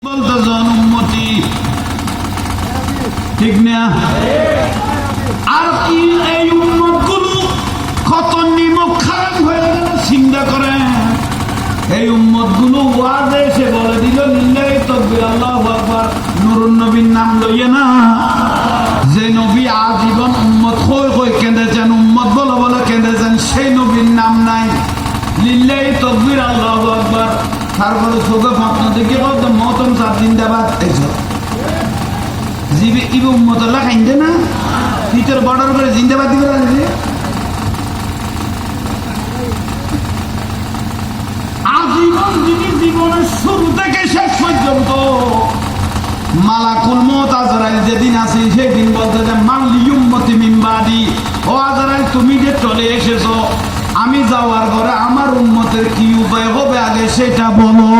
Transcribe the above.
বলতেছেন উম্মতি, ঠিক না? আর কি এই উম্মত গুলো কত নিমক খারাপ হয়ে গেল চিন্তা করে। এই উম্মত গুলো ওয়াজে এসে বলে দিল লিল্লাহি তাকবীর আল্লাহু আকবার, নূরুন নবীর নাম লইয়ে না। যে নবী আজীবন উম্মত হয়ে হয়ে কেঁদেছেন, উম্মত বলে বলে কেঁদেছেন, সেই নবীর নাম নাই। লিল্লাহি তাকবীর আল্লাহু আকবার, তারপরে চোখে ফাঁকনা দেখে বলতো মতন চার জিন্দাবাদ। এইসব জিবি ইবু উম্মতল্লাহ খাইন্দে না, ভিতর বর্ডার করে জিন্দাবাদ দিবে লাগছে। আজীবন যিনি জীবনের শুরু থেকে শেষ পর্যন্ত মালাকুল মউত আজরাইল যেদিন আছে সেদিন বলতে যে মাল্লি উম্মতি মিন বাদি, ও আজরাইল তুমি যে চলে এসেছো, আমি যাওয়ার পরে আমার উম্মতের কি উপায় হবে আগে সেটা বলো।